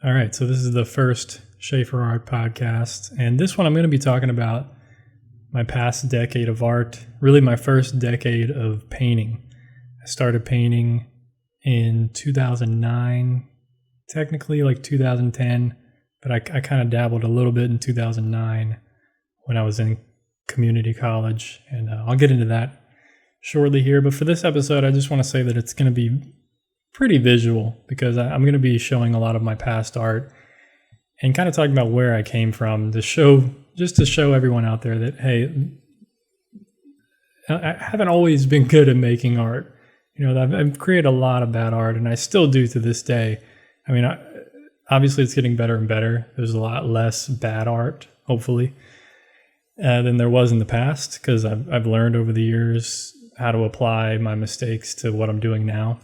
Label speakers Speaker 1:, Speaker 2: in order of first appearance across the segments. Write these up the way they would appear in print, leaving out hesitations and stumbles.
Speaker 1: All right, so this is the first SchaeferArt Podcast, and this one I'm going to be talking about my past decade of art, really my first decade of painting. I started painting in 2009, technically like 2010, but I kind of dabbled a little bit in 2009 when I was in community college, and I'll get into that shortly here. But for this episode, I just want to say that it's going to be pretty visual because I'm going to be showing a lot of my past art and kind of talking about where I came from to show everyone out there that, hey, I haven't always been good at making art. You know, I've created a lot of bad art and I still do to this day. I mean, obviously it's getting better and better. There's a lot less bad art, hopefully, than there was in the past because I've learned over the years how to apply my mistakes to what I'm doing now.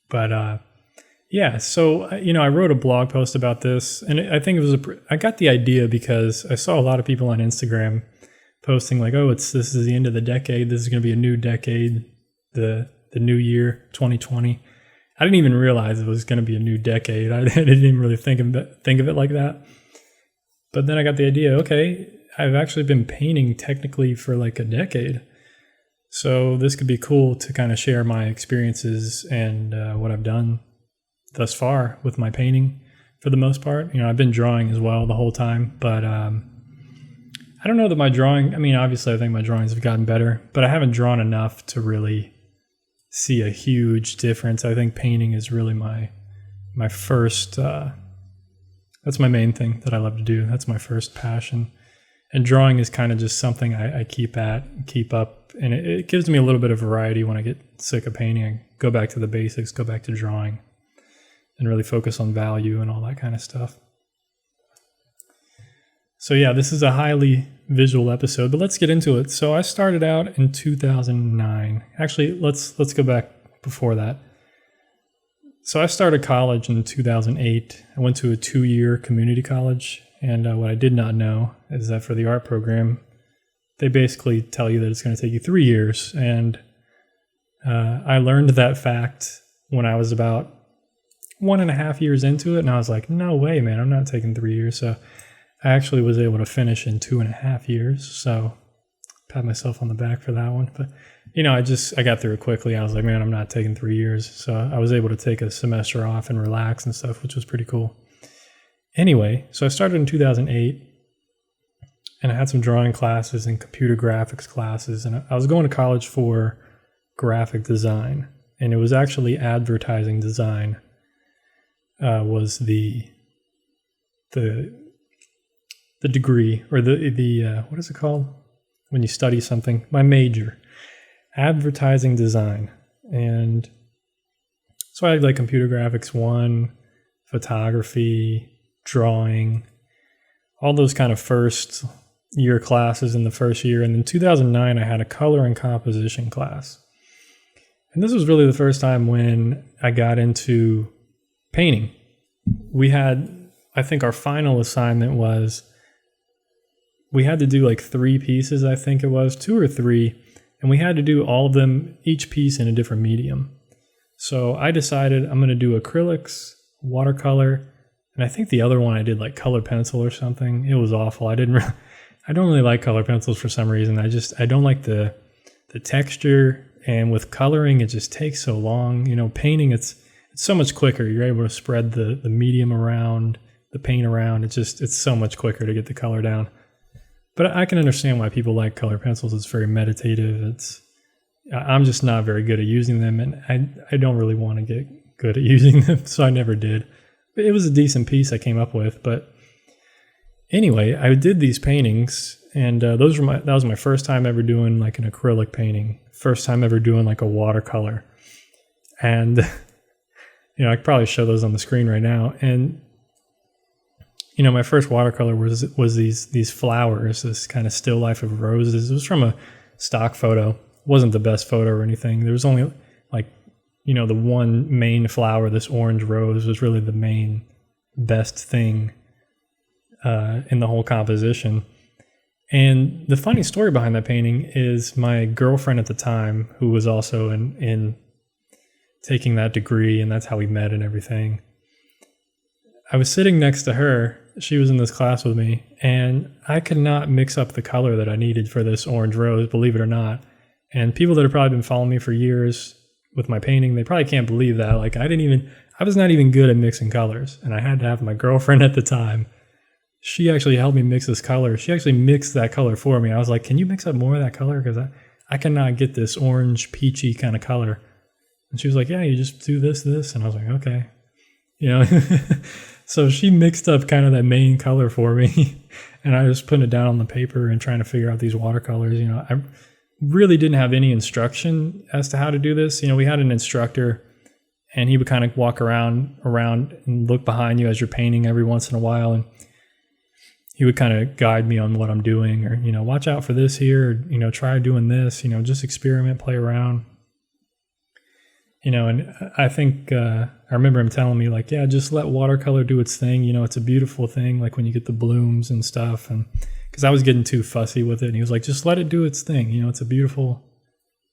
Speaker 1: But so I wrote a blog post about this, and I think I got the idea because I saw a lot of people on Instagram posting like, "Oh, this is the end of the decade. This is going to be a new decade, the new year, 2020." I didn't even realize it was going to be a new decade. I didn't even really think of it like that. But then I got the idea. Okay, I've actually been painting technically for like a decade. So this could be cool to kind of share my experiences and what I've done thus far with my painting for the most part. You know, I've been drawing as well the whole time, but I don't know that my drawing, I mean, obviously I think my drawings have gotten better, but I haven't drawn enough to really see a huge difference. I think painting is really my first, that's my main thing that I love to do. That's my first passion. And drawing is kind of just something I keep up. And it gives me a little bit of variety when I get sick of painting. I go back to the basics, go back to drawing, and really focus on value and all that kind of stuff. So yeah, this is a highly visual episode, but let's get into it. So I started out in 2009. Actually, let's go back before that. So I started college in 2008. I went to a 2-year community college. And what I did not know is that for the art program, they basically tell you that it's going to take you 3 years. And I learned that fact when I was about 1.5 years into it. And I was like, no way, man, I'm not taking 3 years. So I actually was able to finish in 2.5 years. So pat myself on the back for that one. But, you know, I got through it quickly. I was like, man, I'm not taking 3 years. So I was able to take a semester off and relax and stuff, which was pretty cool. Anyway, so I started in 2008, and I had some drawing classes and computer graphics classes, and I was going to college for graphic design, and it was actually advertising design was the degree, or the what is it called when you study something? My major, advertising design. And so I had like computer graphics 1, photography, drawing, all those kind of first year classes in the first year. And in 2009, I had a color and composition class. And this was really the first time when I got into painting. We had, I think our final assignment was, we had to do like 3 pieces, I think it was, 2 or 3. And we had to do all of them, each piece in a different medium. So I decided I'm going to do acrylics, watercolor, and I think the other one I did like color pencil or something. It was awful. I don't really like color pencils for some reason. I don't like the texture, and with coloring it just takes so long. You know, painting it's so much quicker. You're able to spread the medium around, the paint around. It's so much quicker to get the color down. But I can understand why people like color pencils. It's very meditative. I'm just not very good at using them, and I don't really want to get good at using them, so I never did. It was a decent piece I came up with, but anyway, I did these paintings, and that was my first time ever doing like an acrylic painting, first time ever doing like a watercolor, and you know I could probably show those on the screen right now. And you know, my first watercolor was these flowers, this kind of still life of roses. It was from a stock photo. It wasn't the best photo or anything. There was only like, you know, the one main flower, this orange rose, was really the main best thing in the whole composition. And the funny story behind that painting is my girlfriend at the time, who was also in taking that degree, and that's how we met and everything. I was sitting next to her. She was in this class with me, and I could not mix up the color that I needed for this orange rose, believe it or not. And people that have probably been following me for years with my painting, they probably can't believe that. Like I was not even good at mixing colors, and I had to have my girlfriend at the time. She actually helped me mix this color. She actually mixed that color for me. I was like, can you mix up more of that color? Because I cannot get this orange, peachy kind of color. And she was like, yeah, you just do this. And I was like, okay. So she mixed up kind of that main color for me. And I was putting it down on the paper and trying to figure out these watercolors. I really didn't have any instruction as to how to do this. We had an instructor, and he would kind of walk around and look behind you as you're painting every once in a while. And he would kind of guide me on what I'm doing, or, watch out for this here, or, try doing this, just experiment, play around. And I think, I remember him telling me, like, yeah, just let watercolor do its thing. It's a beautiful thing, like when you get the blooms and stuff. And because I was getting too fussy with it, and he was like, just let it do its thing. It's a beautiful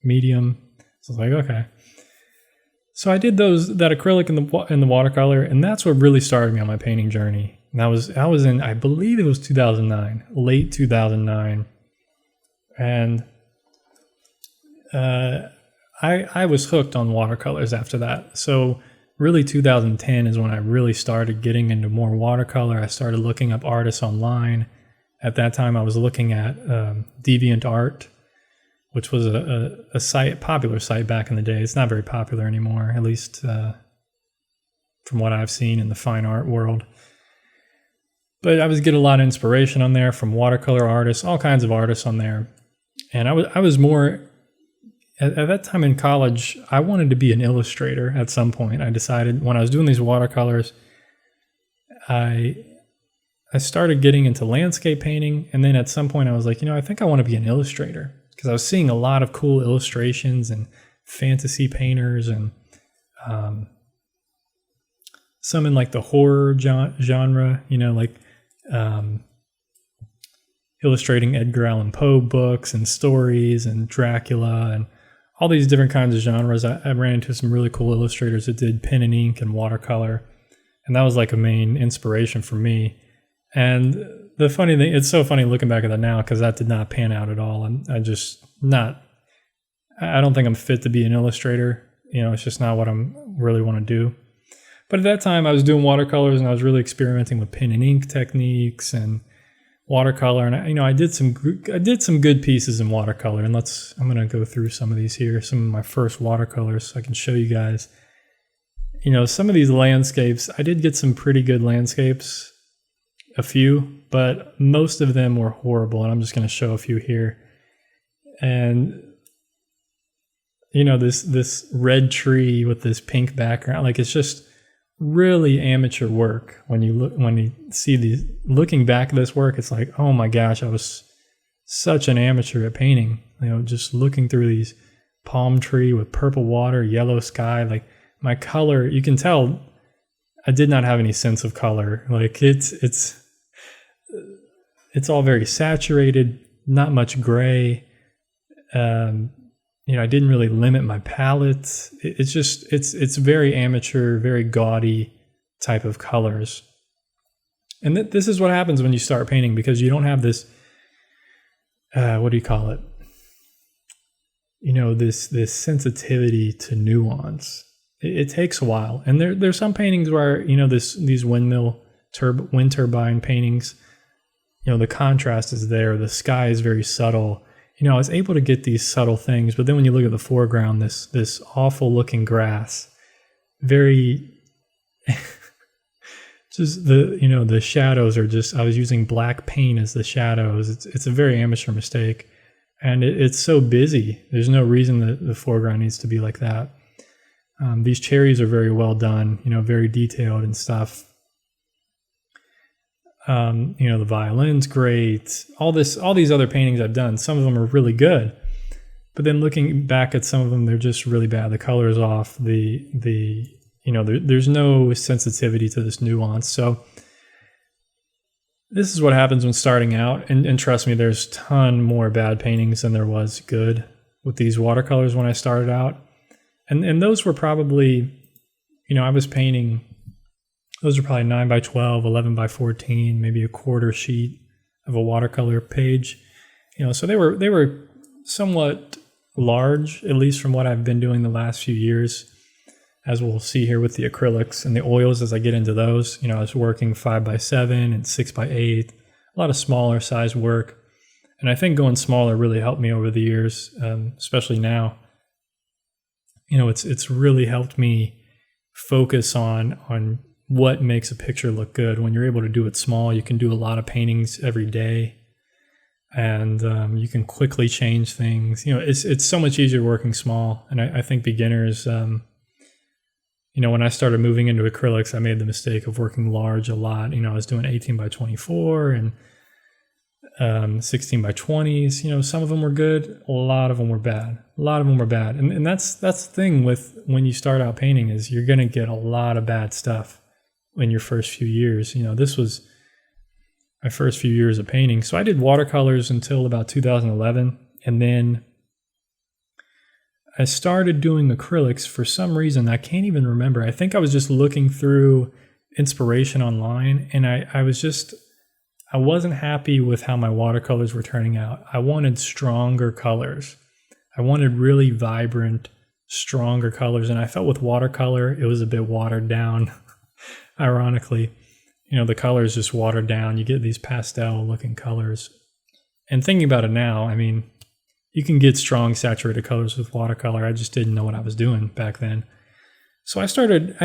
Speaker 1: medium. So I was like, okay. So I did that acrylic and the watercolor, and that's what really started me on my painting journey. And I was in, I believe it was 2009, late 2009. And I was hooked on watercolors after that. So really 2010 is when I really started getting into more watercolor. I started looking up artists online. At that time, I was looking at DeviantArt, which was a popular site back in the day. It's not very popular anymore, at least from what I've seen in the fine art world. But I was getting a lot of inspiration on there from watercolor artists, all kinds of artists on there. And I was more, at that time in college, I wanted to be an illustrator at some point. I decided when I was doing these watercolors, I started getting into landscape painting. And then at some point I was like, I think I want to be an illustrator, because I was seeing a lot of cool illustrations and fantasy painters and some in like the horror genre, like illustrating Edgar Allan Poe books and stories and Dracula and all these different kinds of genres. I ran into some really cool illustrators that did pen and ink and watercolor, and that was like a main inspiration for me. And the funny thing, it's so funny looking back at that now, because that did not pan out at all. And I don't think I'm fit to be an illustrator. It's just not what I really want to do. But at that time, I was doing watercolors, and I was really experimenting with pen and ink techniques and watercolor. And I did some good pieces in watercolor. And I'm going to go through some of these here, some of my first watercolors, so I can show you guys. Some of these landscapes, I did get some pretty good landscapes, a few, but most of them were horrible. And I'm just going to show a few here. And this red tree with this pink background, like, it's just really amateur work. When you see these, looking back at this work, it's like, oh my gosh, I was such an amateur at painting. Just looking through these palm tree with purple water, yellow sky, like my color, you can tell I did not have any sense of color. Like it's all very saturated, not much gray. I didn't really limit my palette. It's very amateur, very gaudy type of colors. And this is what happens when you start painting, because you don't have this, what do you call it? This sensitivity to nuance. It takes a while. And there's some paintings where, these wind turbine paintings, the contrast is there. The sky is very subtle. I was able to get these subtle things, but then when you look at the foreground, this awful looking grass, very, just the shadows are just, I was using black paint as the shadows. It's a very amateur mistake, and it's so busy. There's no reason that the foreground needs to be like that. These cherries are very well done, very detailed and stuff. The violin's great. All these other paintings I've done, some of them are really good, but then looking back at some of them, they're just really bad. The color's off. There's no sensitivity to this nuance. So this is what happens when starting out. And trust me, there's a ton more bad paintings than there was good with these watercolors when I started out. And those were probably, I was painting those are probably 9 by 12, 11 by 14, maybe a quarter sheet of a watercolor page. So they were somewhat large, at least from what I've been doing the last few years, as we'll see here with the acrylics and the oils as I get into those. I was working 5 by 7 and 6 by 8, a lot of smaller size work. And I think going smaller really helped me over the years, especially now. It's really helped me focus on what makes a picture look good. When you're able to do it small, you can do a lot of paintings every day, and you can quickly change things. It's so much easier working small. And I think beginners, when I started moving into acrylics, I made the mistake of working large a lot. I was doing 18 by 24 and 16 by 20s. Some of them were good, a lot of them were bad. And that's the thing with when you start out painting, is you're going to get a lot of bad stuff in your first few years. This was my first few years of painting. So I did watercolors until about 2011, and then I started doing acrylics for some reason. I can't even remember. I think I was just looking through inspiration online, and I wasn't happy with how my watercolors were turning out. I wanted stronger colors. I wanted really vibrant, stronger colors. And I felt with watercolor, it was a bit watered down. Ironically, the colors just watered down. You get these pastel looking colors. And thinking about it now, you can get strong saturated colors with watercolor. I just didn't know what I was doing back then. So I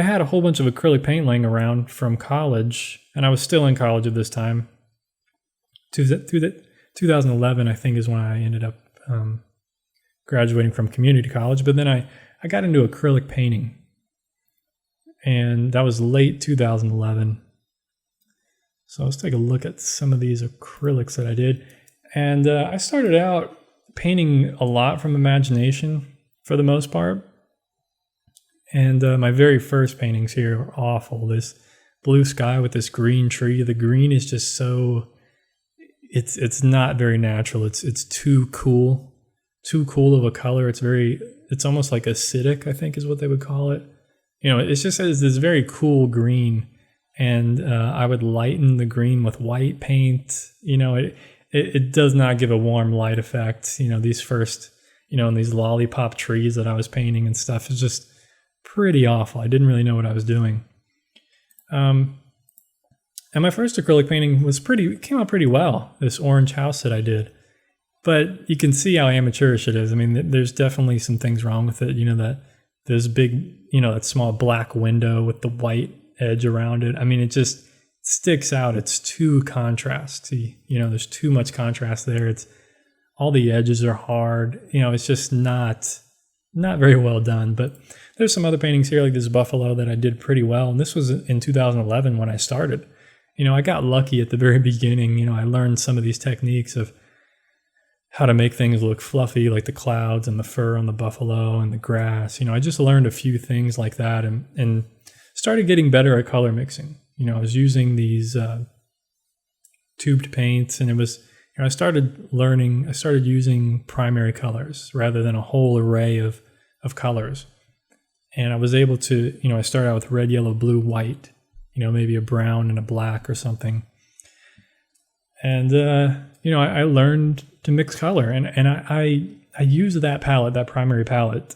Speaker 1: had a whole bunch of acrylic paint laying around from college, and I was still in college at this time. 2011, I think, is when I ended up graduating from community college. But then I got into acrylic painting, and that was late 2011. So let's take a look at some of these acrylics that I did. And I started out painting a lot from imagination for the most part. And my very first paintings here are awful. This blue sky with this green tree. The green is just so... It's not very natural. It's too cool of a color. It's almost like acidic, I think is what they would call it. It's just this very cool green, and I would lighten the green with white paint. It does not give a warm light effect. These first, and these lollipop trees that I was painting and stuff is just pretty awful. I didn't really know what I was doing. And my first acrylic painting came out pretty well, this orange house that I did. But you can see how amateurish it is. There's definitely some things wrong with it. That there's big, that small black window with the white edge around it. It just sticks out. It's too contrasty. There's too much contrast there. All the edges are hard. It's just not very well done. But there's some other paintings here, like this buffalo, that I did pretty well. And this was in 2011 when I started. I got lucky at the very beginning. I learned some of these techniques of how to make things look fluffy, like the clouds and the fur on the buffalo and the grass. I just learned a few things like that, and started getting better at color mixing. I was using these tubed paints, and it was, I started using primary colors rather than a whole array of colors. And I was able to, I started out with red, yellow, blue, white, maybe a brown and a black or something. And, I learned to mix color, and I used that palette, that primary palette,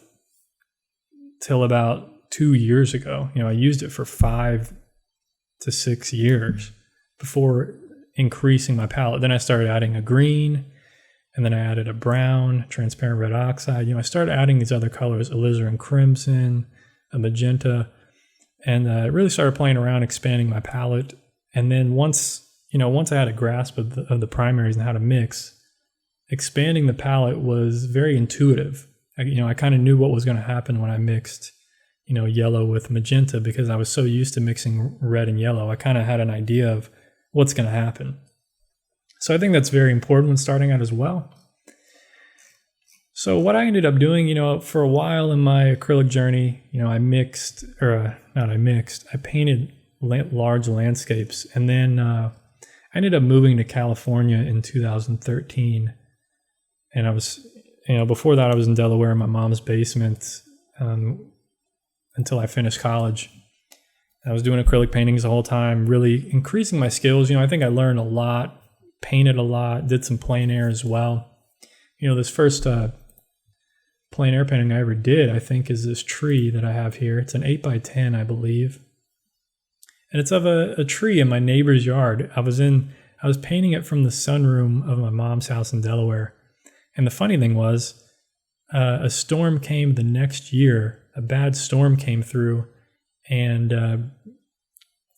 Speaker 1: till about 2 years ago. I used it for 5 to 6 years before increasing my palette. Then I started adding a green, and then I added a brown, transparent red oxide. I started adding these other colors, alizarin crimson, a magenta, and I really started playing around, expanding my palette. And then once I had a grasp of the primaries and how to mix, expanding the palette was very intuitive. I kind of knew what was going to happen when I mixed, yellow with magenta, because I was so used to mixing red and yellow. I kind of had an idea of what's going to happen. So I think that's very important when starting out as well. So what I ended up doing, for a while in my acrylic journey, I painted large landscapes. And then I ended up moving to California in 2013. And I was, before that I was in Delaware in my mom's basement until I finished college. I was doing acrylic paintings the whole time, really increasing my skills. I think I learned a lot, painted a lot, did some plein air as well. This first plein air painting I ever did, I think, is this tree that I have here. It's an 8x10, I believe. And it's of a tree in my neighbor's yard. I was painting it from the sunroom of my mom's house in Delaware. And the funny thing was, a storm came the next year. A bad storm came through and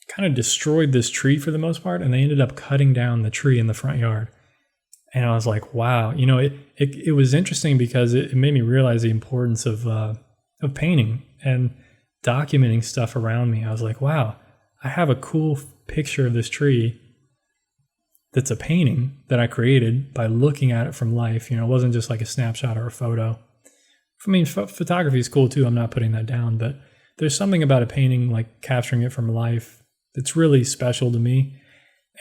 Speaker 1: kind of destroyed this tree for the most part. And they ended up cutting down the tree in the front yard. And I was like, wow. It was interesting because it made me realize the importance of painting and documenting stuff around me. I was like, wow, I have a cool picture of this tree that's a painting that I created by looking at it from life. It wasn't just like a snapshot or a photo. I mean, photography is cool too. I'm not putting that down, but there's something about a painting, like capturing it from life, that's really special to me.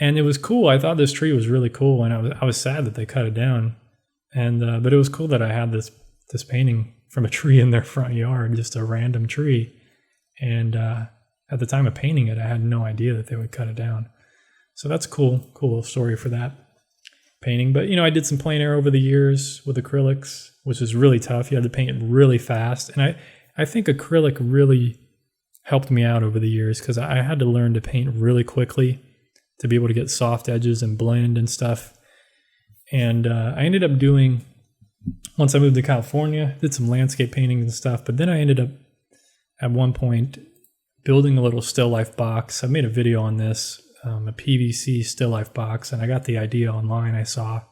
Speaker 1: And it was cool. I thought this tree was really cool, and I was sad that they cut it down. And but it was cool that I had this painting from a tree in their front yard, just a random tree. And at the time of painting it, I had no idea that they would cut it down. So that's cool story for that painting. But, I did some plein air over the years with acrylics, which is really tough. You had to paint it really fast. And I think acrylic really helped me out over the years because I had to learn to paint really quickly to be able to get soft edges and blend and stuff. And I ended up doing, once I moved to California, did some landscape painting and stuff. But then I ended up at one point building a little still life box. I made a video on this. A PVC still life box, and I got the idea online, I saw.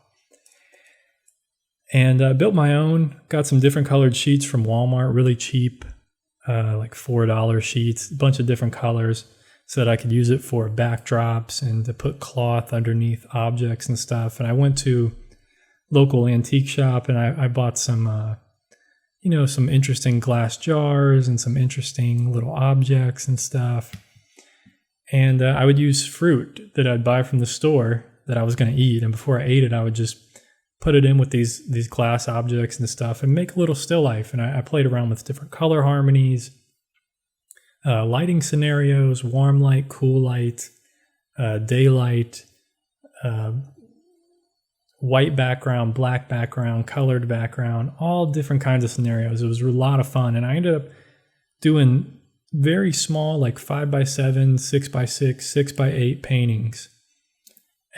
Speaker 1: And I built my own, got some different colored sheets from Walmart, really cheap, like $4 sheets, a bunch of different colors, so that I could use it for backdrops and to put cloth underneath objects and stuff. And I went to local antique shop and I bought some, some interesting glass jars and some interesting little objects and stuff. And I would use fruit that I'd buy from the store that I was going to eat. And before I ate it, I would just put it in with these glass objects and stuff and make a little still life. And I played around with different color harmonies, lighting scenarios, warm light, cool light, daylight, white background, black background, colored background, all different kinds of scenarios. It was a lot of fun. And I ended up doing very small, like 5x7, 6x6, 6x8 paintings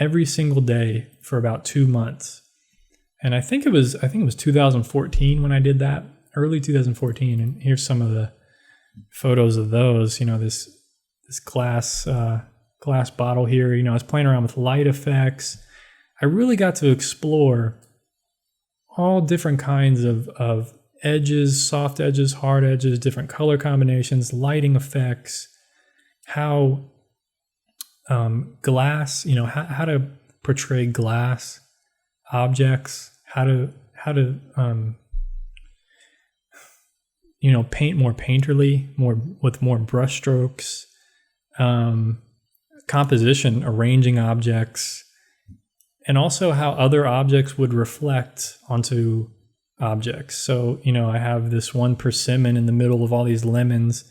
Speaker 1: every single day for about 2 months. And I think it was 2014 when I did that, early 2014. And here's some of the photos of those. This glass bottle here. I was playing around with light effects. I really got to explore all different kinds of edges, soft edges, hard edges, different color combinations, lighting effects, how glass, how to portray glass objects, how to paint more painterly, with more brush strokes, composition, arranging objects, and also how other objects would reflect onto objects. So, I have this one persimmon in the middle of all these lemons,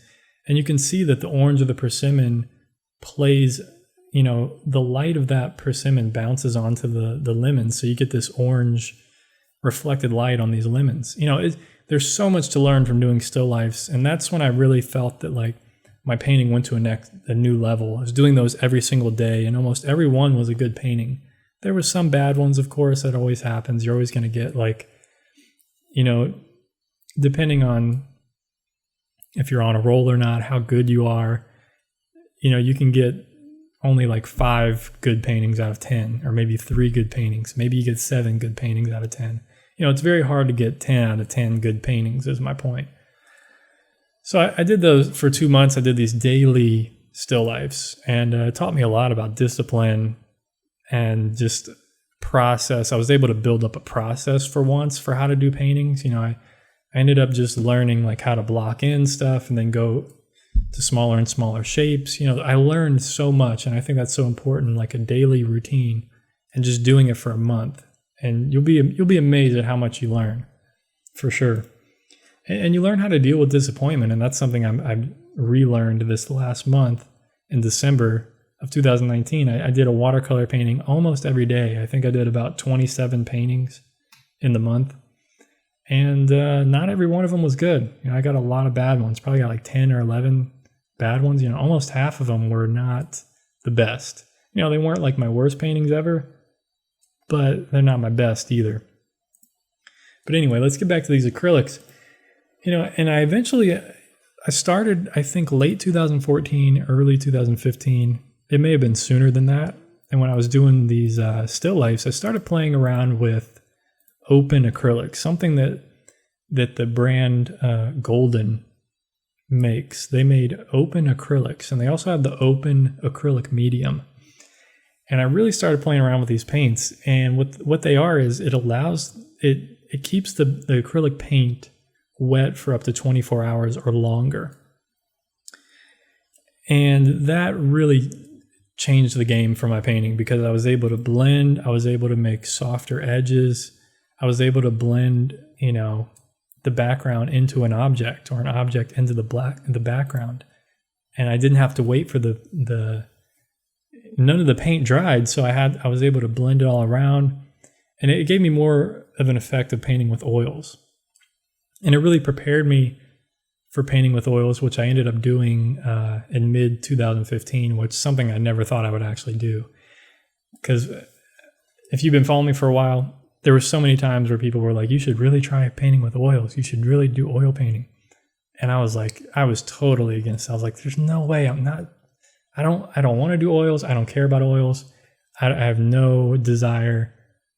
Speaker 1: and you can see that the orange of the persimmon plays, the light of that persimmon bounces onto the lemons. So you get this orange reflected light on these lemons. There's so much to learn from doing still lifes. And that's when I really felt that like my painting went to a new level. I was doing those every single day, and almost every one was a good painting. There were some bad ones, of course, that always happens. You're always going to get like, depending on if you're on a roll or not, how good you are, you can get only like 5 good paintings out of 10, or maybe 3 good paintings. Maybe you get 7 good paintings out of 10. It's very hard to get 10 out of 10 good paintings, is my point. So I did those for 2 months. I did these daily still lifes, and it taught me a lot about discipline and just process. I was able to build up a process for once for how to do paintings. I ended up just learning like how to block in stuff and then go to smaller and smaller shapes. I learned so much, and I think that's so important, like a daily routine and just doing it for a month. And you'll be amazed at how much you learn, for sure. And you learn how to deal with disappointment, and that's something I'm relearned this last month in December of 2019. I did a watercolor painting almost every day. I think I did about 27 paintings in the month. And not every one of them was good. I got a lot of bad ones. Probably got like 10 or 11 bad ones. Almost half of them were not the best. They weren't like my worst paintings ever, but they're not my best either. But anyway, let's get back to these acrylics. And I started, I think, late 2014, early 2015. It may have been sooner than that. And when I was doing these still lifes, I started playing around with open acrylics, something that the brand Golden makes. They made open acrylics, and they also have the open acrylic medium. And I really started playing around with these paints. And what they are is it allows it keeps the acrylic paint wet for up to 24 hours or longer. And that really changed the game for my painting, because I was able to blend, I was able to make softer edges, I was able to blend, the background into an object, or an object into the background. And I didn't have to wait for none of the paint dried, so I was able to blend it all around, and it gave me more of an effect of painting with oils. And it really prepared me for painting with oils, which I ended up doing in mid-2015, which is something I never thought I would actually do. Because if you've been following me for a while, there were so many times where people were like, you should really try painting with oils. You should really do oil painting. And I was totally against it. I was like, there's no way. I don't want to do oils. I don't care about oils. I have no desire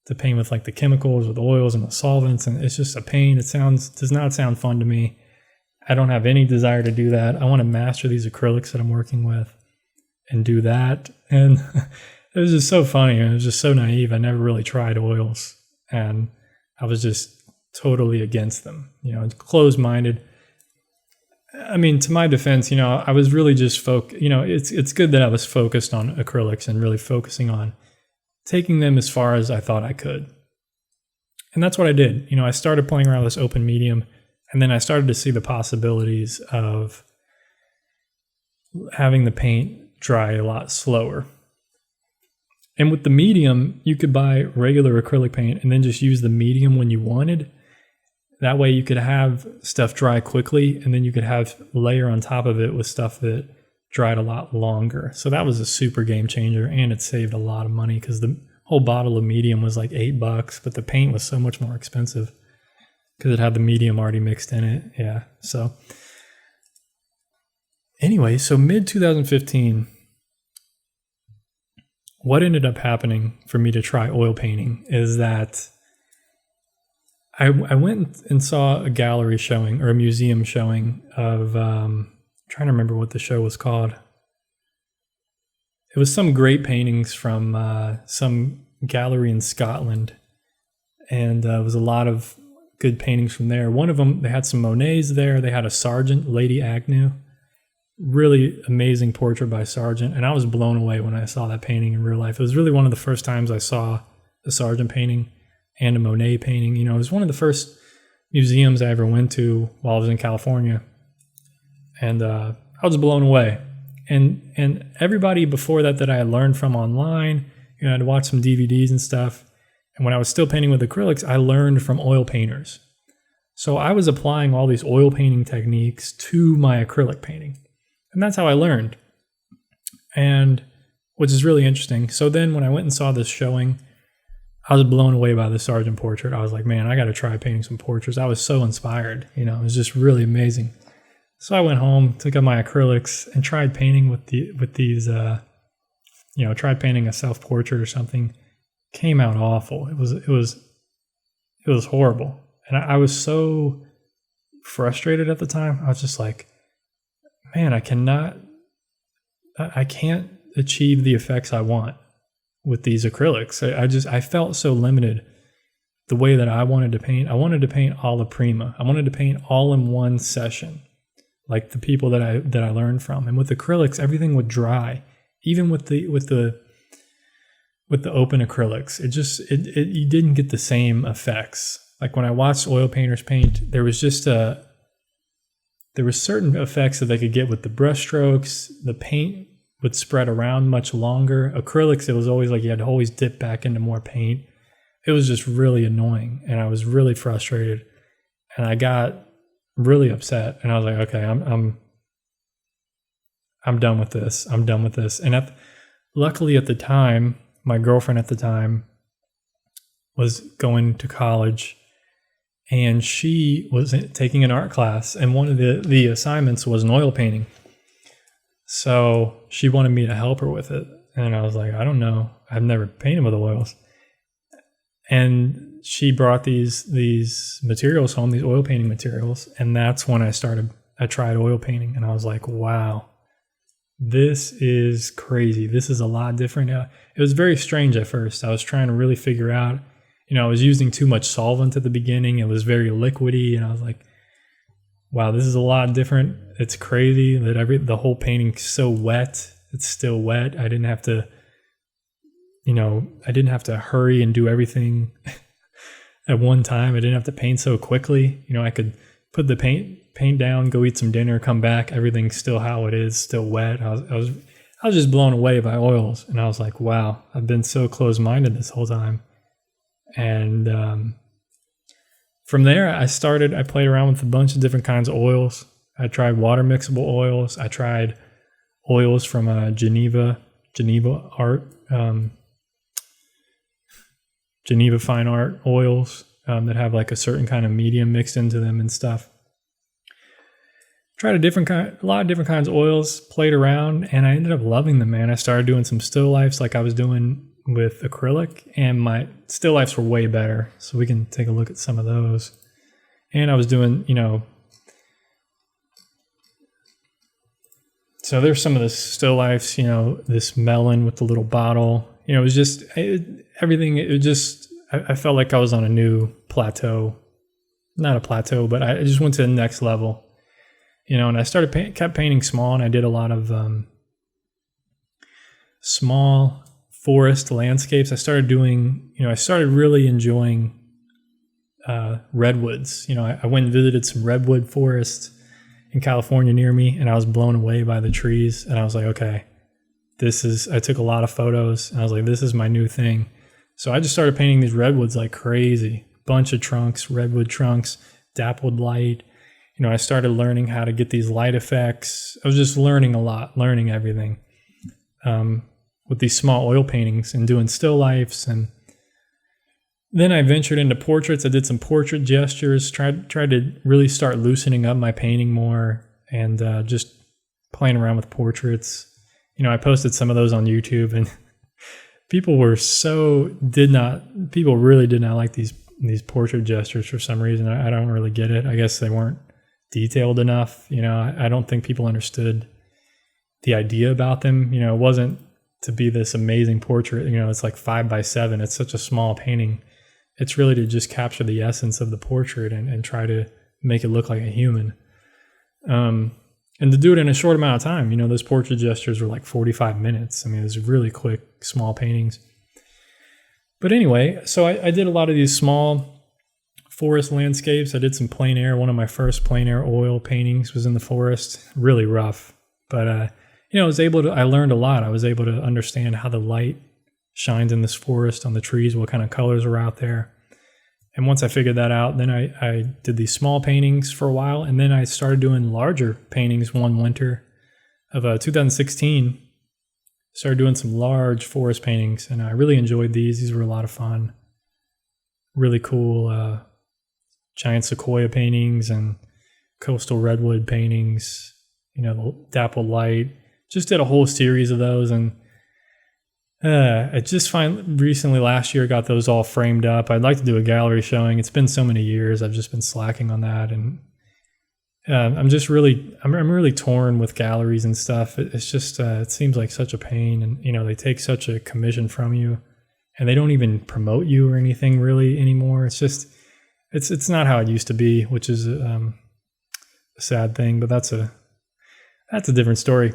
Speaker 1: to paint with like the chemicals or the oils and the solvents, and it's just a pain. Does not sound fun to me. I don't have any desire to do that. I want to master these acrylics that I'm working with and do that. And it was just so funny. And it was just so naive. I never really tried oils, and I was just totally against them, closed-minded. I mean, to my defense, I was really just it's good that I was focused on acrylics and really focusing on taking them as far as I thought I could. And that's what I did. I started playing around with this open medium, and then I started to see the possibilities of having the paint dry a lot slower. And with the medium, you could buy regular acrylic paint and then just use the medium when you wanted. That way you could have stuff dry quickly, and then you could have layer on top of it with stuff that dried a lot longer. So that was a super game changer, and it saved a lot of money because the whole bottle of medium was like $8, but the paint was so much more expensive because it had the medium already mixed in it. Yeah. So anyway, so mid-2015, what ended up happening for me to try oil painting is that I went and saw a gallery showing, or a museum showing of, trying to remember what the show was called. It was some great paintings from some gallery in Scotland, and it was a lot of good paintings from there. One of them, they had some Monets there. They had a Sargent, Lady Agnew, really amazing portrait by Sargent, and I was blown away when I saw that painting in real life. It was really one of the first times I saw a Sargent painting and a Monet painting. It was one of the first museums I ever went to while I was in California. And I was blown away. And everybody before that I had learned from online, I'd watch some DVDs and stuff. And when I was still painting with acrylics, I learned from oil painters. So I was applying all these oil painting techniques to my acrylic painting. And that's how I learned. And which is really interesting. So then when I went and saw this showing, I was blown away by the Sargent portrait. I was like, man, I got to try painting some portraits. I was so inspired. It was just really amazing. So I went home, took out my acrylics, and tried painting with these. Tried painting a self-portrait or something. Came out awful. It was horrible, and I was so frustrated at the time. I was just like, man, I can't achieve the effects I want with these acrylics. I felt so limited the way that I wanted to paint. I wanted to paint alla prima. I wanted to paint all in one session, like the people that I learned from. And with acrylics, everything would dry. Even with the open acrylics, you didn't get the same effects. Like when I watched oil painters paint, there was just there were certain effects that they could get with the brush strokes. The paint would spread around much longer. Acrylics, it was always like you had to always dip back into more paint. It was just really annoying, and I was really frustrated, and I got really upset, and I was like, okay, I'm done with this. I'm done with this. And luckily at the time, my girlfriend at the time was going to college, and she was taking an art class, and one of the assignments was an oil painting. So she wanted me to help her with it. And I was like, I don't know. I've never painted with oils. And she brought these materials home, these oil painting materials. And that's when I tried oil painting. And I was like, wow, this is crazy. This is a lot different. It was very strange at first. I was trying to really figure out, I was using too much solvent at the beginning. It was very liquidy. And I was like, wow, this is a lot different. It's crazy that the whole painting's so wet. It's still wet. I didn't have to hurry and do everything at one time. I didn't have to paint so quickly. I could put the paint down, go eat some dinner, come back. Everything's still how it is, still wet. I was just blown away by oils, and I was like, wow, I've been so close-minded this whole time. And from there, I played around with a bunch of different kinds of oils. I tried water mixable oils. I tried oils from Geneva art. Geneva fine art oils that have like a certain kind of medium mixed into them and stuff. Tried a lot of different kinds of oils, played around, and I ended up loving them, man. I started doing some still lifes like I was doing with acrylic, and my still lifes were way better. So we can take a look at some of those. And I was doing, so there's some of the still lifes, this melon with the little bottle. It was just everything. I felt like I was on a new plateau, not a plateau, but I just went to the next level, and I kept painting small, and I did a lot of small forest landscapes. I started really enjoying redwoods. I went and visited some redwood forests in California near me, and I was blown away by the trees, and I was like, okay, I took a lot of photos, and I was like, this is my new thing. So I just started painting these redwoods like crazy. Bunch of trunks, redwood trunks, dappled light. I started learning how to get these light effects. I was just learning a lot, learning everything with these small oil paintings and doing still lifes. And then I ventured into portraits. I did some portrait gestures, tried to really start loosening up my painting more, and just playing around with portraits. I posted some of those on YouTube, and people really did not like these portrait gestures for some reason. I don't really get it. I guess they weren't detailed enough. I don't think people understood the idea about them. It wasn't to be this amazing portrait. It's like 5x7. It's such a small painting. It's really to just capture the essence of the portrait and try to make it look like a human. And to do it in a short amount of time. Those portrait gestures were like 45 minutes. It was really quick, small paintings. But anyway, so I did a lot of these small forest landscapes. I did some plein air. One of my first plein air oil paintings was in the forest. Really rough. But, I learned a lot. I was able to understand how the light shines in this forest on the trees, what kind of colors are out there. And once I figured that out, then I did these small paintings for a while, and then I started doing larger paintings one winter of 2016. Started doing some large forest paintings, and I really enjoyed these. These were a lot of fun. Really cool giant sequoia paintings and coastal redwood paintings, the dappled light. Just did a whole series of those, and I just recently last year got those all framed up. I'd like to do a gallery showing. It's been so many years. I've just been slacking on that, and I'm really torn with galleries and stuff. It's just it seems like such a pain, and they take such a commission from you, and they don't even promote you or anything really anymore. It's just it's not how it used to be, which is a sad thing. But that's a different story.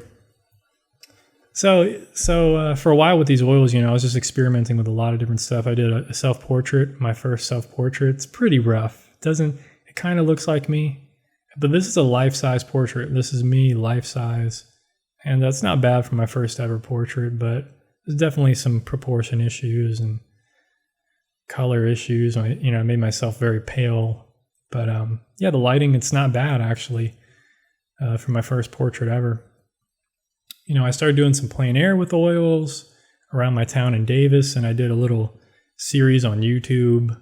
Speaker 1: So for a while with these oils, I was just experimenting with a lot of different stuff. I did a self-portrait, my first self-portrait. It's pretty rough. It kind of looks like me. But this is a life-size portrait. This is me, life-size. And that's not bad for my first ever portrait, but there's definitely some proportion issues and color issues. I made myself very pale. But yeah, the lighting, it's not bad actually for my first portrait ever. I started doing some plein air with oils around my town in Davis, and I did a little series on YouTube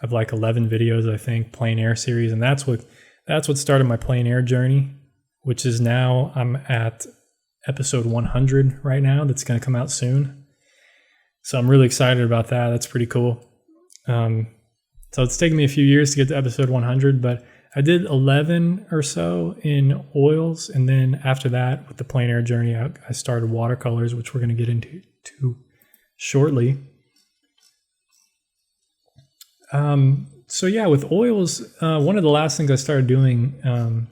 Speaker 1: of like 11 videos, I think, plein air series. And that's what started my plein air journey, which is now I'm at episode 100 right now. That's going to come out soon. So I'm really excited about that. That's pretty cool. So it's taken me a few years to get to episode 100, but I did 11 or so in oils. And then after that, with the plein air journey, I started watercolors, which we're going to get into shortly. So yeah, with oils, one of the last things I started doing,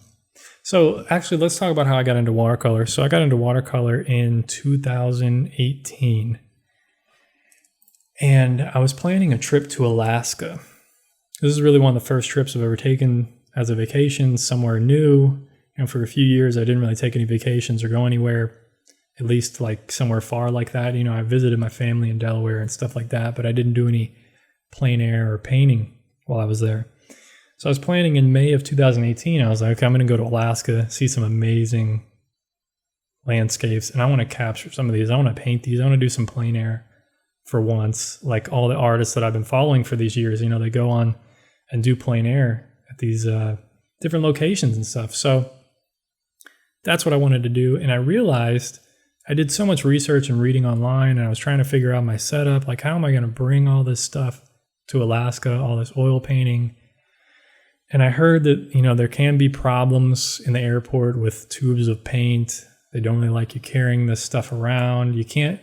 Speaker 1: so actually let's talk about how I got into watercolor. So I got into watercolor in 2018, and I was planning a trip to Alaska. This is really one of the first trips I've ever taken as a vacation somewhere new. For a few years, I didn't really take any vacations or go anywhere, at least like somewhere far like that. I visited my family in Delaware and stuff like that, but I didn't do any plein air or painting while I was there. So I was planning in May of 2018. I was like, okay, I'm going to go to Alaska, see some amazing landscapes, and I want to capture some of these. I want to paint these. I want to do some plein air for once. Like all the artists that I've been following for these years, they go on and do plein air at these different locations and stuff. So that's what I wanted to do. And I realized I did so much research and reading online, and I was trying to figure out my setup. Like, how am I going to bring all this stuff to Alaska, all this oil painting? And I heard that, there can be problems in the airport with tubes of paint. They don't really like you carrying this stuff around. You can't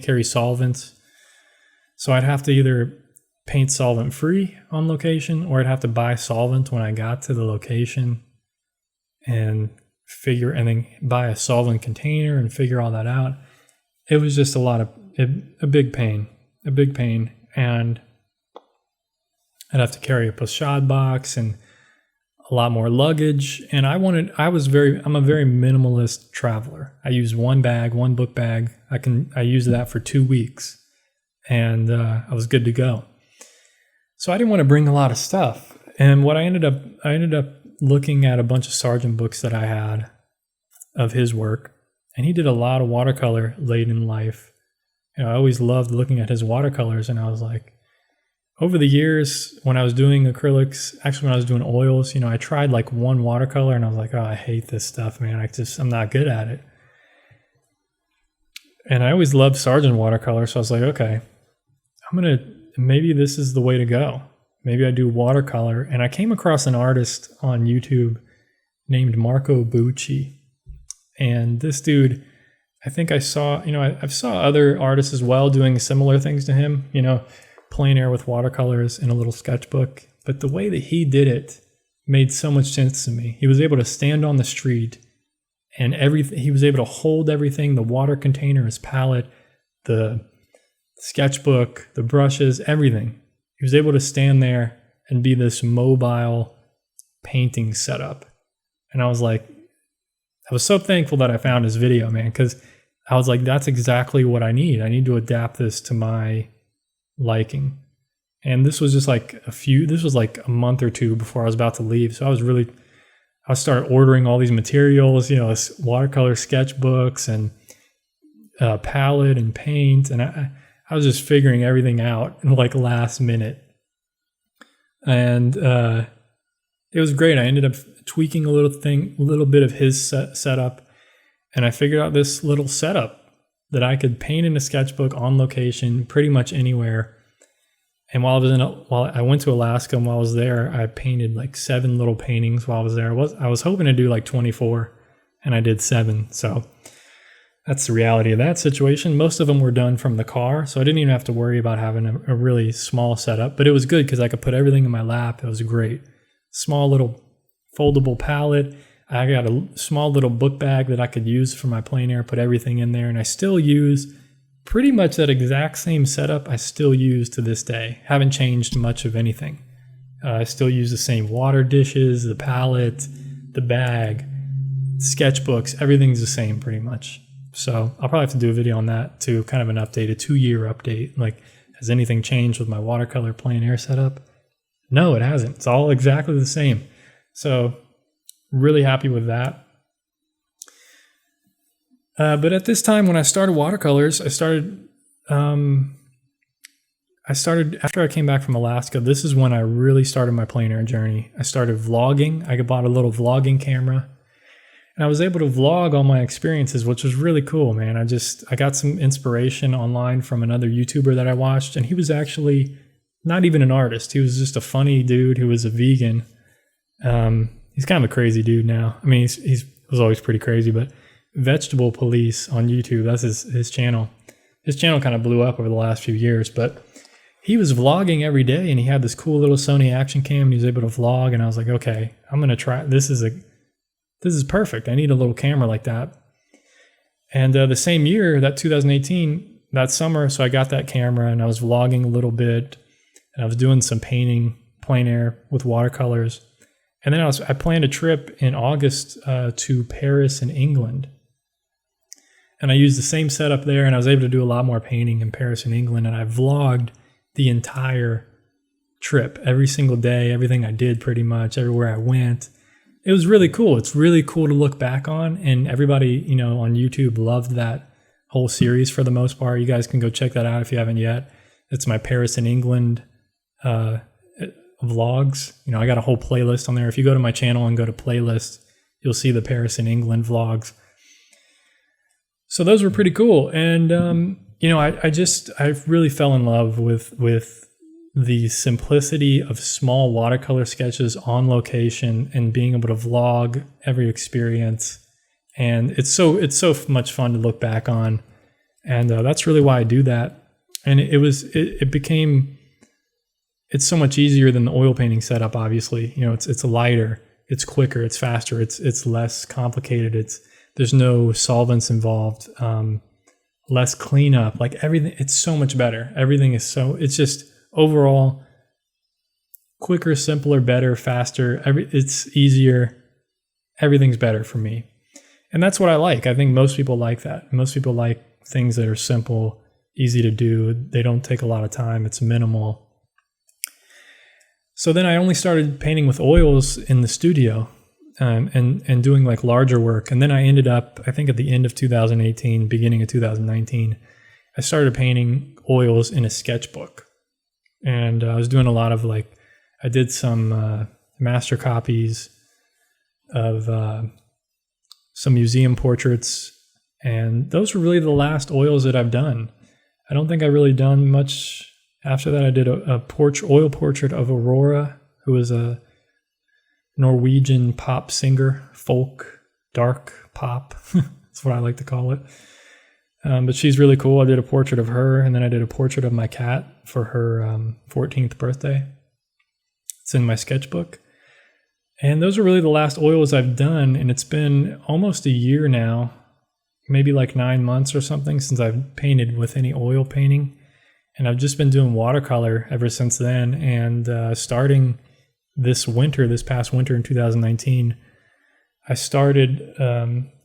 Speaker 1: carry solvents. So I'd have to either paint solvent free on location, or I'd have to buy solvent when I got to the location and then buy a solvent container and figure all that out. It was just a big pain. And I'd have to carry a pochade box and a lot more luggage. And I'm a very minimalist traveler. I use one book bag. I use that for 2 weeks, and I was good to go. So I didn't want to bring a lot of stuff. And what I ended up looking at a bunch of Sargent books that I had of his work, and he did a lot of watercolor late in life. I always loved looking at his watercolors, and I was like, over the years, when I was doing acrylics, actually when I was doing oils, I tried like one watercolor and I was like, oh, I hate this stuff, man. I'm not good at it. And I always loved Sargent watercolor. So I was like, okay, maybe this is the way to go. Maybe I do watercolor. And I came across an artist on YouTube named Marco Bucci. And this dude, I think I saw other artists as well doing similar things to him, plein air with watercolors in a little sketchbook. But the way that he did it made so much sense to me. He was able to stand on the street and he was able to hold everything, the water container, his palette, the sketchbook, the brushes, everything. He was able to stand there and be this mobile painting setup. And I was so thankful that I found his video, man, because I was like, that's exactly what I need. I need to adapt this to my liking. And this was just like a month or two before I was about to leave. So I started ordering all these materials, watercolor sketchbooks and palette and paint. And I was just figuring everything out in like last minute. And it was great. I ended up tweaking a little bit of his setup. And I figured out this little setup that I could paint in a sketchbook on location pretty much anywhere. And while I went to Alaska, and while I was there, I painted like 7 little paintings while I was there. I was hoping to do like 24, and I did 7. So that's the reality of that situation. Most of them were done from the car, so I didn't even have to worry about having a really small setup. But it was good because I could put everything in my lap. It was great. Small little foldable palette. I got a small little book bag that I could use for my plein air, put everything in there, and I still use pretty much that exact same setup I still use to this day. Haven't changed much of anything. I still use the same water dishes, the palette, the bag, sketchbooks, everything's the same pretty much. So I'll probably have to do a video on that too, kind of an update, a 2-year update. Like, has anything changed with my watercolor plein air setup? No, it hasn't. It's all exactly the same. So really happy with that. But at this time when I started watercolors, I started after I came back from Alaska. This is when I really started my plein air journey. I started vlogging. I bought a little vlogging camera, and I was able to vlog all my experiences, which was really cool, man. I got some inspiration online from another YouTuber that I watched, and he was actually not even an artist. He was just a funny dude who was a vegan. He's kind of a crazy dude now. I mean, he was always pretty crazy, but Vegetable Police on YouTube, that's his channel. His channel kind of blew up over the last few years, but he was vlogging every day, and he had this cool little Sony action cam, and he was able to vlog, and I was like, okay, I'm going to try. This is perfect. I need a little camera like that. And the same year, that 2018, that summer, so I got that camera, and I was vlogging a little bit, and I was doing some painting, plein air with watercolors. And then I planned a trip in August to Paris in England. And I used the same setup there, and I was able to do a lot more painting in Paris and England. And I vlogged the entire trip, every single day, everything I did pretty much, everywhere I went. It was really cool. It's really cool to look back on. And everybody, on YouTube loved that whole series for the most part. You guys can go check that out if you haven't yet. It's my Paris and England vlogs. I got a whole playlist on there. If you go to my channel and go to playlists, you'll see the Paris and England vlogs. So those were pretty cool. And, I really fell in love with the simplicity of small watercolor sketches on location and being able to vlog every experience. And it's so much fun to look back on. And that's really why I do that. And it's so much easier than the oil painting setup, obviously. It's lighter, it's quicker, it's faster, it's less complicated. There's no solvents involved, less cleanup, like everything. It's so much better. Everything is it's just overall quicker, simpler, better, faster. It's easier. Everything's better for me. And that's what I like. I think most people like that. Most people like things that are simple, easy to do. They don't take a lot of time. It's minimal. So then I only started painting with oils in the studio. And doing like larger work. And then I ended up, I think at the end of 2018, beginning of 2019, I started painting oils in a sketchbook. And I was doing a lot of I did some master copies of some museum portraits. And those were really the last oils that I've done. I don't think I really done much after that. I did a oil portrait of Aurora, who was a Norwegian pop singer, folk, dark pop. That's what I like to call it. But she's really cool. I did a portrait of her, and then I did a portrait of my cat for her 14th birthday. It's in my sketchbook. And those are really the last oils I've done, and it's been almost a year now, maybe like 9 months or something since I've painted with any oil painting. And I've just been doing watercolor ever since then, and starting this past winter in 2019, I started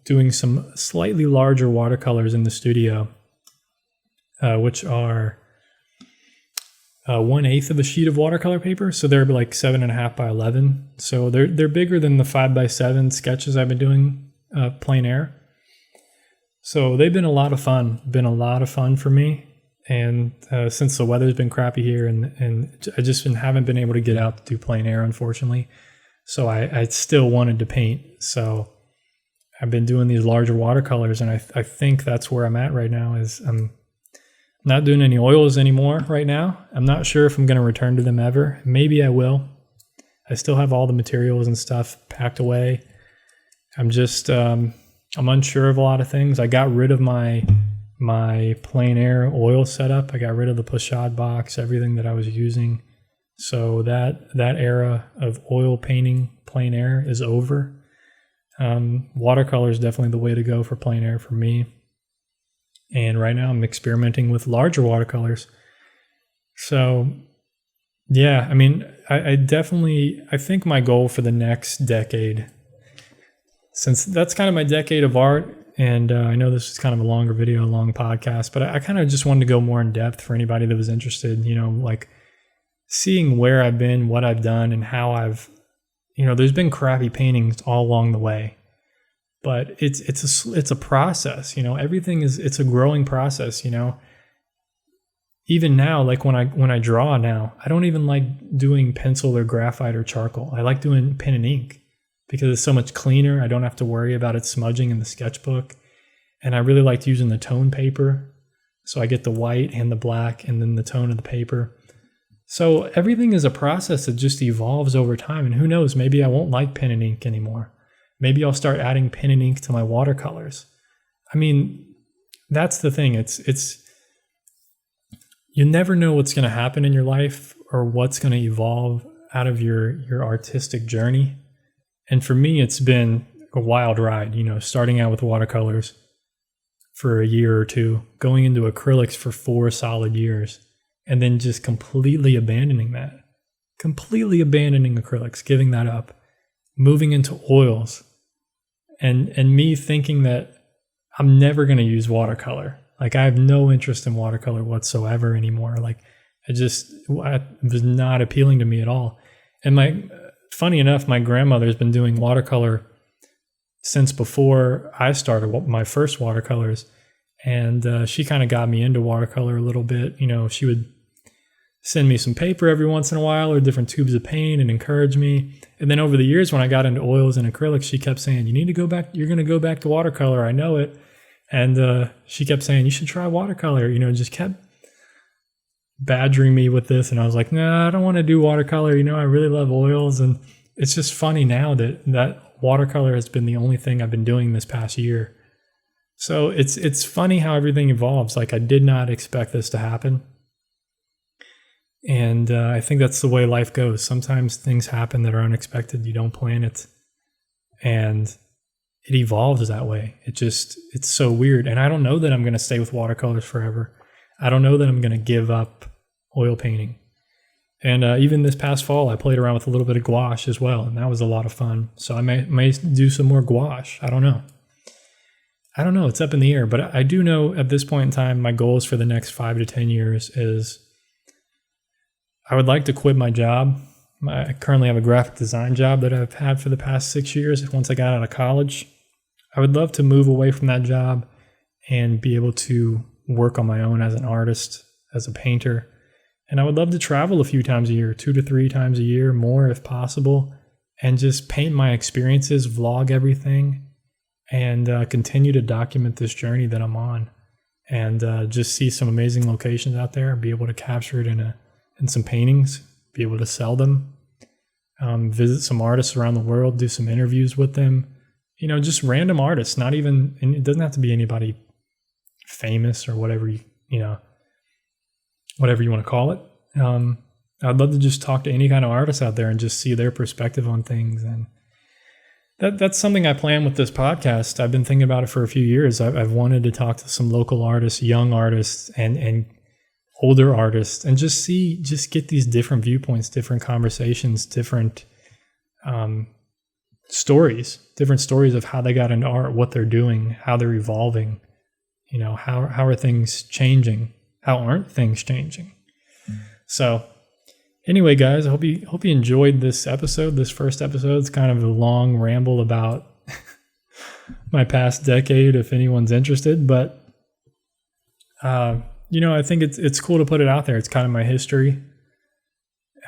Speaker 1: doing some slightly larger watercolors in the studio, which are 1/8 of a sheet of watercolor paper. So they're like 7.5 by 11. So they're bigger than the 5 by 7 sketches I've been doing plein air. So they've been a lot of fun for me. And since the weather's been crappy here, and I just haven't been able to get out to do plein air, unfortunately. So I still wanted to paint. So I've been doing these larger watercolors, and I think that's where I'm at right now. Is I'm not doing any oils anymore right now. I'm not sure if I'm going to return to them ever. Maybe I will. I still have all the materials and stuff packed away. I'm just I'm unsure of a lot of things. I got rid of my plein air oil setup. I got rid of the pochade box, everything that I was using. So that era of oil painting plein air is over. Watercolor is definitely the way to go for plein air for me. And right now I'm experimenting with larger watercolors. So Yeah, I mean, I think my goal for the next decade, since that's kind of my decade of art, and I know this is kind of a longer video, a long podcast, but I kind of just wanted to go more in depth for anybody that was interested, like seeing where I've been, what I've done, and how there's been crappy paintings all along the way, but it's a process, everything it's a growing process, Even now, like when I draw now, I don't even like doing pencil or graphite or charcoal. I like doing pen and ink because it's so much cleaner. I don't have to worry about it smudging in the sketchbook. And I really liked using the tone paper. So I get the white and the black and then the tone of the paper. So everything is a process that just evolves over time. And who knows, maybe I won't like pen and ink anymore. Maybe I'll start adding pen and ink to my watercolors. I mean, that's the thing. You never know what's going to happen in your life or what's going to evolve out of your artistic journey. And for me, it's been a wild ride, starting out with watercolors for a year or two, going into acrylics for 4 solid years, and then just completely abandoning acrylics, giving that up, moving into oils, and me thinking that I'm never going to use watercolor. Like, I have no interest in watercolor whatsoever anymore. Like, it was not appealing to me at all. And funny enough, my grandmother's been doing watercolor since before I started my first watercolors. And she kind of got me into watercolor a little bit. She would send me some paper every once in a while or different tubes of paint and encourage me. And then over the years, when I got into oils and acrylics, she kept saying, you're going to go back to watercolor. I know it. And she kept saying, you should try watercolor, just kept badgering me with this. And I was like, no, I don't want to do watercolor. I really love oils. And it's just funny now that watercolor has been the only thing I've been doing this past year. So it's funny how everything evolves. Like, I did not expect this to happen. And I think that's the way life goes. Sometimes things happen that are unexpected. You don't plan it. And it evolves that way. It's so weird. And I don't know that I'm going to stay with watercolors forever. I don't know that I'm going to give up oil painting. And even this past fall, I played around with a little bit of gouache as well. And that was a lot of fun. So I may do some more gouache. I don't know. It's up in the air. But I do know at this point in time, my goals for the next 5 to 10 years is I would like to quit my job. I currently have a graphic design job that I've had for the past 6 years. Once I got out of college, I would love to move away from that job and be able to work on my own as an artist, as a painter. And I would love to travel a few times a year, 2 to 3 times a year, more if possible, and just paint my experiences, vlog everything, and continue to document this journey that I'm on, and just see some amazing locations out there, be able to capture it in some paintings, be able to sell them, visit some artists around the world, do some interviews with them, just random artists, and it doesn't have to be anybody famous or whatever whatever you want to call it. I'd love to just talk to any kind of artist out there and just see their perspective on things. And that's something I plan with this podcast. I've been thinking about it for a few years. I've wanted to talk to some local artists, young artists, and older artists, and just get these different viewpoints, different conversations, different stories of how they got into art, what they're doing, how they're evolving, how are things changing, how aren't things changing. So anyway, guys, I hope you enjoyed this episode. This first episode is kind of a long ramble about my past decade, if anyone's interested, but I think it's cool to put it out there. It's kind of my history,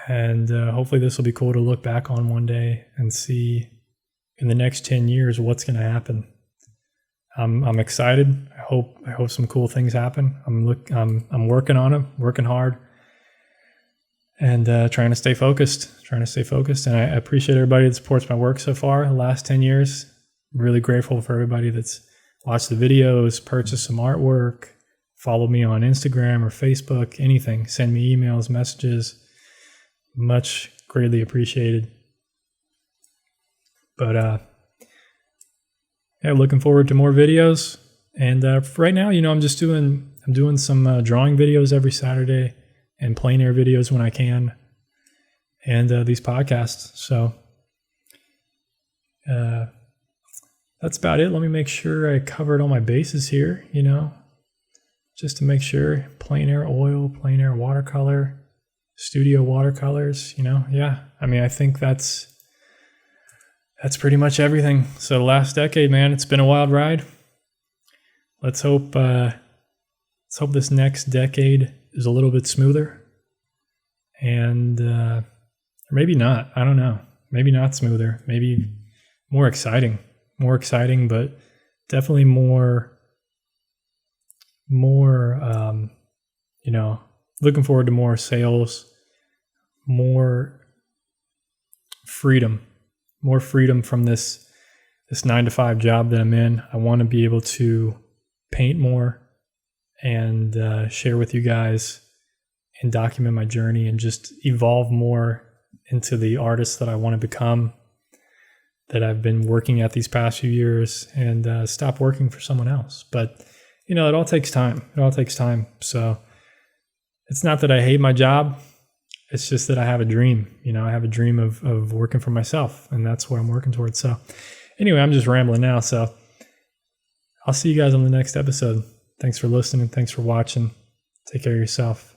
Speaker 1: and hopefully this will be cool to look back on one day and see in the next 10 years what's going to happen. I'm excited. I hope some cool things happen. I'm working on them, working hard, and trying to stay focused. And I appreciate everybody that supports my work so far the last 10 years. I'm really grateful for everybody that's watched the videos, purchased some artwork, follow me on Instagram or Facebook, anything. Send me emails, messages. Much greatly appreciated. But looking forward to more videos. And right now, I'm doing some drawing videos every Saturday and plein air videos when I can. and these podcasts. So that's about it. Let me make sure I covered all my bases here, just to make sure. Plein air oil, plein air watercolor, studio watercolors, yeah. I mean, I think that's pretty much everything. So the last decade, man, it's been a wild ride. Let's hope this next decade is a little bit smoother, and or maybe not. I don't know. Maybe not smoother. Maybe more exciting, but definitely more. Looking forward to more sales, more freedom from this 9-to-5 job that I'm in. I want to be able to paint more and share with you guys and document my journey and just evolve more into the artist that I want to become, that I've been working at these past few years, and stop working for someone else. But, it all takes time. So it's not that I hate my job. It's just that I have a dream. I have a dream of working for myself, and that's what I'm working towards. So anyway, I'm just rambling now. So I'll see you guys on the next episode. Thanks for listening. Thanks for watching. Take care of yourself.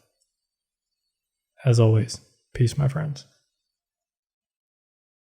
Speaker 1: As always, peace, my friends.